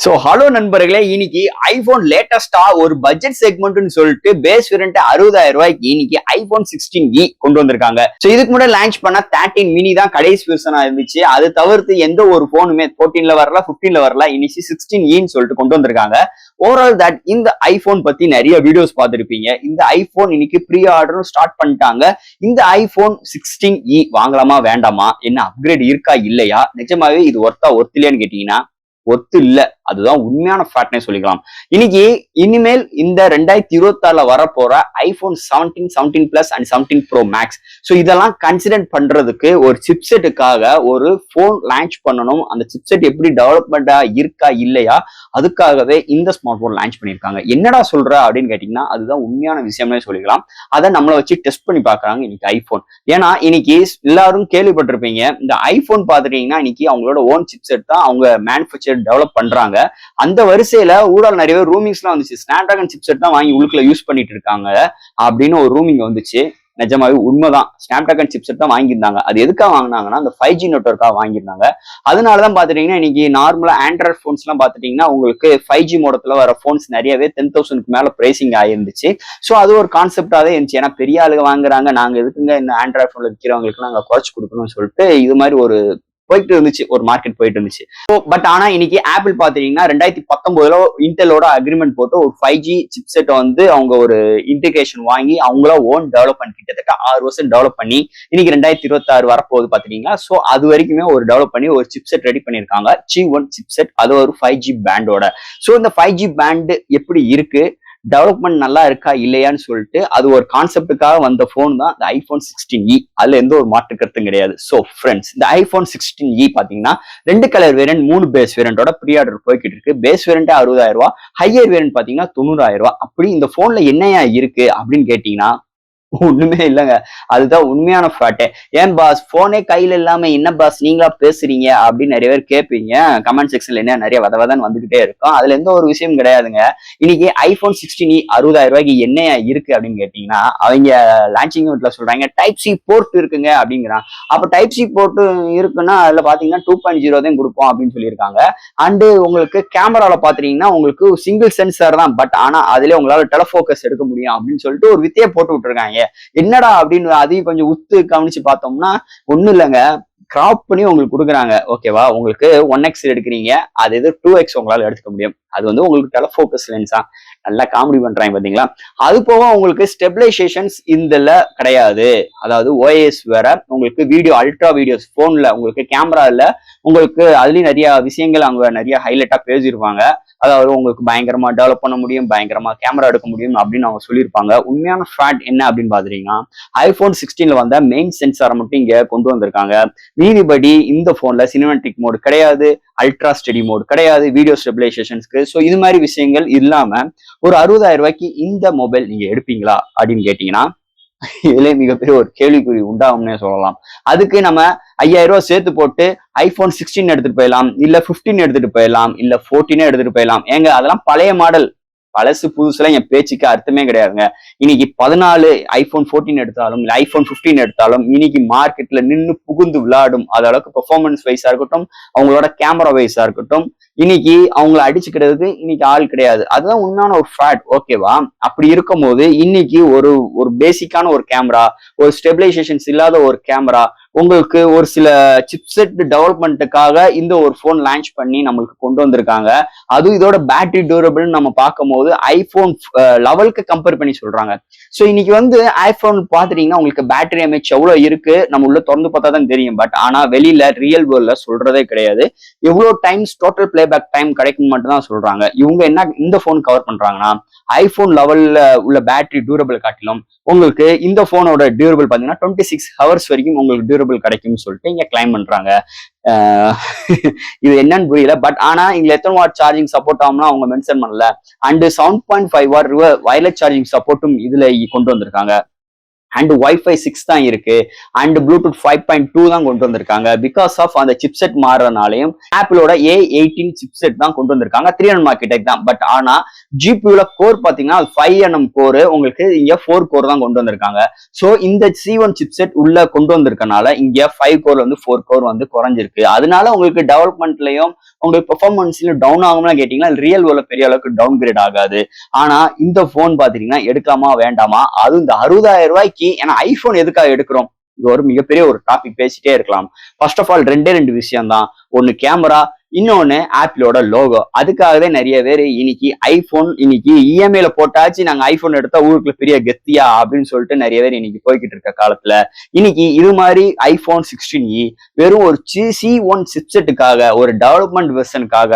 So hello நண்பர்களே, இன்னைக்கு iPhone லேட்டஸ்டா ஒரு பட்ஜெட் செக்மெண்ட்னு சொல்லிட்டு பேஸ் வேரியன்ட் 60,000 ரூபாய்க்கு இன்னைக்கு ஐபோன் 16e கொண்டு வந்திருக்காங்க. சோ இதுக்கு முன்னாடி லான்ச் பண்ண 13 மினி தான் கடைசி வெர்ஷனா இருந்துச்சு. அது தவிர்த்து எந்த ஒரு போனுமே 14ல வரல, 15ல வரல. இன்னைக்கு 16eன்னு சொல்லிட்டு கொண்டு வந்திருக்காங்க. ஓவரால் தட் இந்த ஐபோன் பத்தி நிறைய வீடியோஸ் பார்த்திருப்பீங்க. இந்த ஐபோன் இன்னைக்கு ப்ரீ ஆர்டரும் ஸ்டார்ட் பண்ணிட்டாங்க. இந்த ஐபோன் 16e வாங்கலாமா வேண்டாமா, என்ன அப்கிரேட் இருக்கா இல்லையா, நிஜமாவே இது ஒர்த்தில்லையான்னு கேட்டீங்கன்னா ஒத்து இல்ல. அதுதான் உண்மையான ஃபேக்ட்னே சொல்லிக்கலாம். இன்னைக்கு இனிமேல் இந்த 2026ல வரப்போற iPhone 17, 17 plus and 17 pro max, so இதெல்லாம் கன்சிடர் பண்றதுக்கு ஒரு சிப்செட்டுக்காக ஒரு போன் லான்ச் பண்ணணும். அந்த சிப்செட் எப்படி டெவலப்மெண்டா இருக்கா இல்லையா, அதுக்காகவே இந்த ஸ்மார்ட் போன் லான்ச் பண்ணியிருக்காங்க. என்னடா சொல்ற அப்படின்னு கேட்டீங்கன்னா அதுதான் உண்மையான விஷயம்னே சொல்லிக்கலாம். அதை நம்மளை வச்சு டெஸ்ட் பண்ணி பாக்குறாங்க இன்னைக்கு ஐபோன். ஏன்னா இன்னைக்கு எல்லாரும் கேள்விப்பட்டிருப்பீங்க, இந்த ஐபோன் பாத்துட்டீங்கன்னா இன்னைக்கு அவங்களோட ஓன் சிப்செட் தான் அவங்க மேனுஃபேக்சர் டெவலப் பண்றாங்க. அந்த வரிசையில ஊடால நிறைய ரூமிங்ஸ் எல்லாம் வந்துச்சு. ஸ்னாப்டிராகன் சிப்செட் தான் வாங்கி உள்ளுக்குள்ள யூஸ் பண்ணிட்டு இருக்காங்க அப்படின்னு ஒரு ரூமிங் வந்துச்சு. நிஜமாவே உண்மைதான், ஸ்னாப்டிராகன் சிப்செட் தான் வாங்கியிருந்தாங்க. அது எதுக்காக வாங்கினாங்கன்னா அந்த 5G நெட்வொர்க்காக வாங்கியிருந்தாங்க. அதனாலதான் பாத்துட்டீங்கன்னா இன்னைக்கு நார்மலா ஆண்ட்ராய்ட் போன்ஸ் எல்லாம் பாத்துட்டீங்கன்னா உங்களுக்கு 5G மோடத்துல வர போன்ஸ் நிறையவே 10,000க்கு மேல பிரைசிங் ஆயிருந்துச்சு. ஸோ அது ஒரு கான்செப்டாவே இருந்துச்சு. ஏன்னா பெரிய ஆளுங்க வாங்குறாங்க, நாங்க எதுக்குங்க இந்த ஆண்ட்ராய்ட் போன்ல விற்கிறவங்களுக்கு நாங்க குறைச்சு கொடுக்கணும்னு சொல்லிட்டு இது மாதிரி ஒரு போயிட்டு இருந்துச்சு, ஒரு மார்க்கெட் போயிட்டு இருந்துச்சு. பட் ஆனா இன்னைக்கு ஆப்பிள் பாத்தீங்கன்னா 2019ல இன்டெலோட அக்ரிமெண்ட் போட்டு ஒரு 5G சிப்செட் வந்து அவங்க ஒரு இன்டிகிரேஷன் வாங்கி அவங்கள ஓன் டெவலப்மெண்ட் கிட்டத்தட்ட 6 வருஷம் டெவலப் பண்ணி இன்னைக்கு 2026 வரப்போகுது பாத்தீங்கன்னா. ஸோ அது வரைக்குமே ஒரு டெவலப் பண்ணி ஒரு சிப்செட் ரெடி பண்ணியிருக்காங்க, G1 சிப்செட். அது ஒரு 5G பேண்டோட. ஸோ இந்த 5G பேண்ட் எப்படி இருக்கு, டெவலப்மெண்ட் நல்லா இருக்கா இல்லையான்னு சொல்லிட்டு அது ஒரு கான்செப்டுக்காக வந்த போன் தான் இந்த ஐபோன் 16e. அதுல எந்த ஒரு மாற்று கருத்தும் கிடையாது. ஸோ ஃப்ரெண்ட்ஸ், இந்த ஐபோன் 16e பாத்தீங்கன்னா 2 கலர் வேரியன்ட், 3 பேஸ் வேரியண்டோட ப்ரீ ஆர்டர் போய்கிட்டு இருக்கு. பேஸ் வேரியன்ட் 60,000 ரூபாய், ஹையர் வேரியன்ட் பாத்தீங்கன்னா 90,000 ரூபாய். அப்படி இந்த போன்ல என்னையா இருக்கு அப்படின்னு கேட்டீங்கன்னா ஒண்ணுமே இல்லைங்க. அதுதான் உண்மையான ஃபேட்டே. ஏன் பாஸ் போனே கையில இல்லாம என்ன பாஸ் நீங்களா பேசுறீங்க அப்படின்னு நிறைய பேர் கேட்பீங்க. கமெண்ட் செக்ஷன்ல என்ன நிறைய வதவதன்னு வந்துகிட்டே இருக்கும். அதுல எந்த ஒரு விஷயம் கிடையாதுங்க. இன்னைக்கு ஐபோன் 16e 60,000 ரூபாய்க்கு என்னையா இருக்கு அப்படின்னு கேட்டீங்கன்னா அவங்க லான்ச்சிங் ஈவென்ட்ல சொல்றாங்க டைப் சி போர்ட் இருக்குங்க அப்படிங்கிறான். அப்ப டைப் சி போர்ட் இருக்குன்னா அதுல பாத்தீங்கன்னா 2.0 தான் கொடுப்போம் அப்படின்னு சொல்லியிருக்காங்க. அண்டு உங்களுக்கு கேமரால பாத்தீங்கன்னா உங்களுக்கு சிங்கிள் சென்சார் தான், பட் ஆனா அதுல உங்களால டெலஃபோக்கஸ் எடுக்க முடியும் அப்படின்னு சொல்லிட்டு ஒரு வித்தையை போட்டு விட்டுருக்காங்க. என்னடா அப்படின்னு அதையும் கொஞ்சம் உத்து கவனிச்சு பார்த்தோம்னா ஒண்ணும் இல்லைங்க, கிராப் பண்ணி உங்களுக்கு கொடுக்குறாங்க. ஓகேவா, உங்களுக்கு 1x எடுக்கிறீங்க, அது எது 2x உங்களால எடுத்துக்க முடியும். அது வந்து உங்களுக்கு டெலஃபோக்கஸ் லென்ஸா, நல்லா காமெடி பண்றாங்க பாத்தீங்களா. அது போக உங்களுக்கு ஸ்டெபிலைசேஷன்ஸ் இதுல கிடையாது. அதாவது OIS வேற, உங்களுக்கு வீடியோ அல்ட்ரா வீடியோஸ் போன்ல உங்களுக்கு கேமரால உங்களுக்கு அதுலயும் நிறைய விஷயங்கள் அவங்க நிறைய ஹைலைட்டா பேசியிருப்பாங்க. அதாவது உங்களுக்கு பயங்கரமா டெவலப் பண்ண முடியும், பயங்கரமா கேமரா எடுக்க முடியும் அப்படின்னு அவங்க சொல்லியிருப்பாங்க. உண்மையான ஃபேக்ட் என்ன அப்படின்னு பாத்தீங்கன்னா ஐபோன் 16ல வந்த மெயின் சென்சாரை மட்டும் இங்க கொண்டு வந்திருக்காங்க. மீதிபடி இந்த போன்ல சினிமேட்டிக் மோடு கிடையாது, அல்ட்ரா ஸ்டடி மோடு கிடையாது, வீடியோ ஸ்டெபிலைசேஷன்ஸ்க்கு. ஸோ இது மாதிரி விஷயங்கள் இல்லாம ஒரு 60,000 ரூபாய்க்கு இந்த மொபைல் நீங்க எடுப்பீங்களா அப்படின்னு கேட்டீங்கன்னா இதுல மிகப்பெரிய ஒரு கேள்விக்குறி உண்டாகும்னே சொல்லலாம். அதுக்கு நம்ம 5,000 ரூபாய் சேர்த்து போட்டு ஐபோன் 16 எடுத்துட்டு போயிடலாம், இல்ல 15 எடுத்துட்டு போயிடலாம், இல்ல 14 எடுத்துட்டு போயிடலாம். ஏங்க அதெல்லாம் பழைய மாடல், பழசு புதுசுல என் பேச்சுக்கு அர்த்தமே கிடையாதுங்க. இன்னைக்கு 14 ஐபோன் 14 எடுத்தாலும் இல்ல ஐபோன் 15 எடுத்தாலும் இன்னைக்கு மார்க்கெட்ல நின்று புகுந்து விளையாடும். அது அளவுக்கு பெர்ஃபார்மன்ஸ் வைஸா இருக்கட்டும், அவங்களோட கேமரா வைஸா இருக்கட்டும், இன்னைக்கு அவங்கள அடிச்சுக்கிறதுக்கு இன்னைக்கு ஆள் கிடையாது. அதுதான் உண்மையான ஒரு ஃபேக்ட். ஓகேவா, அப்படி இருக்கும் போது இன்னைக்கு ஒரு பேசிக்கான ஒரு கேமரா, ஒரு ஸ்டெபிலைசேஷன்ஸ் இல்லாத ஒரு கேமரா, உங்களுக்கு ஒரு சில சிப்செட் டெவலப்மெண்ட்டுக்காக இந்த ஒரு போன் லான்ச் பண்ணி நம்மளுக்கு கொண்டு வந்திருக்காங்க. அதுவும் இதோட பேட்டரி டியூரபிள் நம்ம பார்க்கும் போது ஐபோன் 11க்கு கம்பேர் பண்ணி சொல்றாங்க. ஸோ இன்னைக்கு வந்து ஐபோன் பாத்துட்டீங்கன்னா உங்களுக்கு பேட்டரி எம்ஏஹெச் எவ்வளவு இருக்கு நம்ம உள்ள திறந்து பார்த்தா தான் தெரியும். பட் ஆனா வெளியில ரியல் வேர்ல்ட்ல சொல்றதே கிடையாது. எவ்வளவு டைம்ஸ் டோட்டல் பிளேபேக் டைம் கிடைக்கும் மட்டும் தான் சொல்றாங்க. இவங்க என்ன இந்த போன் கவர் பண்றாங்கன்னா ஐபோன் 11ல உள்ள பேட்டரி டியூரபிள் காட்டிலும் உங்களுக்கு இந்த போனோட டியூரபிள் பாத்தீங்கன்னா 26 ஹவர்ஸ் வரைக்கும் உங்களுக்கு டியூரபிள் கிடைக்கும்னு சொல்லிட்டு இங்க கிளைம் பண்றாங்க. இது என்னன்னு புரியல. பட் ஆனா இங்க எத்தனை வாட் சார்ஜிங் சப்போர்ட் ஆகும்னா அவங்க மென்ஷன் பண்ணல. அண்ட் 7.5 வாட் வயர்லெஸ் சார்ஜிங் சப்போர்ட்டும் இதுல கொண்டு வந்திருக்காங்க. அண்ட் வைஃபை 6 தான் இருக்கு அண்ட் ப்ளூடூத் 5.2 தான் கொண்டு வந்திருக்காங்க. பிகாஸ் ஆஃப் அந்த சிப்செட் மாறுறதுனாலையும் ஆப்பிளோட A18 சிப்செட் தான் கொண்டு வந்திருக்காங்க. 300 ஆர்கிடெக்ட் தான். பட் ஆனா ஜிபியூல கோர் பாத்தீங்கன்னா 5nm கோர், உங்களுக்கு இங்க 4 கோர் தான் கொண்டு வந்திருக்காங்க. ஸோ இந்த C1 சிப்செட் உள்ள கொண்டு வந்திருக்கனால இங்க 5 கோர் வந்து 4 கோர் வந்து குறைஞ்சிருக்கு. அதனால உங்களுக்கு டெவலப்மெண்ட்லயும் உங்களுக்கு பெர்ஃபார்மன்ஸ்லயும் டவுன் ஆகும்னு கேட்டீங்கன்னா ரியல் வேர்ல்ட்ல பெரிய அளவுக்கு டவுன் கிரேட் ஆகாது. ஆனா இந்த போன் பாத்தீங்கன்னா எடுக்கலாமா வேண்டாமா, அதுவும் இந்த 60,000 ரூபாய்க்கு. ஏன்னா ஐபோன் எதுக்காக எடுக்கிறோம், இது ஒரு மிகப்பெரிய ஒரு டாபிக், பேசிட்டே இருக்கலாம். ஃபர்ஸ்ட் ஆஃப் ஆல் ரெண்டு விஷயம் தான். ஒன்னு கேமரா, இன்னொன்னு ஆப்பிளோட லோகோ. அதுக்காகவே நிறைய பேர் இன்னைக்கு ஐபோன் இன்னைக்கு இஎம்ஐல போட்டாச்சு நாங்க ஐபோன் எடுத்தா ஊருக்குள்ள பெரிய கெத்தியா அப்படின்னு சொல்லிட்டு நிறைய பேர் இன்னைக்கு போய்கிட்டு இருக்க காலத்துல இன்னைக்கு இது மாதிரி ஐபோன் 16e வெறும் ஒரு C1 சிப்செட்டுக்காக, ஒரு டெவலப்மெண்ட் வெர்ஷனுக்காக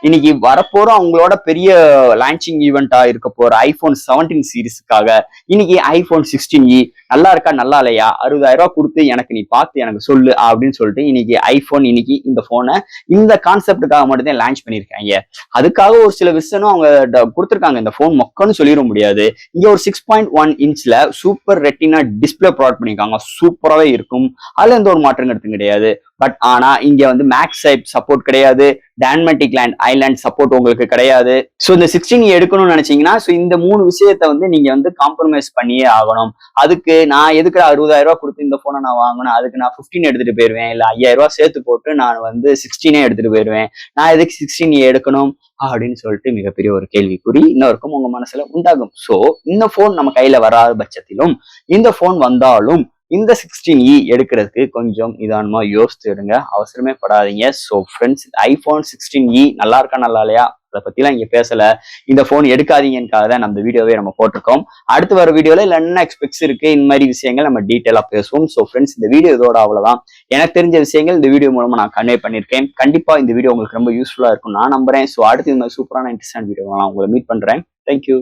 இன்னைக்கு வரப்போற அவங்களோட பெரிய லான்ச்சிங் ஈவெண்டா இருக்க போற ஐபோன் 17 சீரீஸுக்காக இன்னைக்கு ஐபோன் 16e நல்லா இருக்கா நல்லா இல்லையா 60,000 ரூபாய் கொடுத்து எனக்கு நீ பார்த்து எனக்கு சொல்லு அப்படின்னு சொல்லிட்டு இன்னைக்கு ஐபோன் இன்னைக்கு இந்த போனை இந்த கான்செப்டுக்காக மட்டும்தான் லான்ச் பண்ணிருக்காங்க. அதுக்காக ஒரு சில விஷயம் அவங்க கொடுத்துருக்காங்க. இந்த போன் மொக்கன்னு சொல்லிட முடியாது. இங்க ஒரு 6.1 இன்ச்ல சூப்பர் ரெட்டினா டிஸ்பிளே ப்ரொவைட் பண்ணிருக்காங்க. சூப்பராகவே இருக்கும், அதுல எந்த ஒரு மாற்றம் கருத்தும் கிடையாது. பட் ஆனா இங்க வந்து மேக்ஸ் சப்போர்ட் கிடையாது, டான்மெட்டிக் ஐலாண்ட் சப்போர்ட் உங்களுக்கு கிடையாது. ஸோ இந்த 16 எடுக்கணும்னு நினைச்சீங்கன்னா இந்த 3 விஷயத்த வந்து நீங்க வந்து காம்ப்ரமைஸ் பண்ணியே ஆகணும். அதுக்கு நான் எதுக்கு 60,000 ரூபாய் கொடுத்து இந்த போனை நான் வாங்கணும், அதுக்கு நான் 15 எடுத்துட்டு போயிருவேன், இல்ல 5,000 ரூபாய் சேர்த்து போட்டு நான் வந்து 16 எடுத்துட்டு போயிருவேன், நான் எதுக்கு 16 எடுக்கணும் அப்படின்னு சொல்லிட்டு மிகப்பெரிய ஒரு கேள்விக்குறி இன்னொருக்கும் உங்க மனசுல உண்டாகும். சோ இந்த போன் நம்ம கையில வராத பட்சத்திலும் இந்த போன் வந்தாலும் இந்த 16e எடுக்கிறதுக்கு கொஞ்சம் நிதானமா யோசித்து எடுங்க, அவசரமே படாதீங்க. ஸோ ஃப்ரெண்ட்ஸ், ஐபோன் 16e நல்லா இருக்கா நல்லா இல்லையா அதை பத்திலாம் இங்க பேசல. இந்த போன் எடுக்காதீங்கன்னுக்காக தான் நம்ம வீடியோவே நம்ம போட்டிருக்கோம். அடுத்து வர வீடியோல இல்ல என்ன எக்ஸ்பெக்ட்ஸ் இருக்கு இந்த மாதிரி விஷயங்கள் நம்ம டீட்டெயிலா பேசுவோம். ஸோ ஃப்ரெண்ட்ஸ், இந்த வீடியோ இதோட அவ்வளவுதான். எனக்கு தெரிஞ்ச விஷயங்கள் இந்த வீடியோ மூலமா நான் கன்வே பண்ணிருக்கேன். கண்டிப்பா இந்த வீடியோ உங்களுக்கு ரொம்ப யூஸ்ஃபுல்லா இருக்கும் நான் நம்புறேன். ஸோ அடுத்து இந்த சூப்பரான இன்ட்ரெஸ்டான வீடியோ நான் உங்களை மீட் பண்றேன். தேங்க்யூ.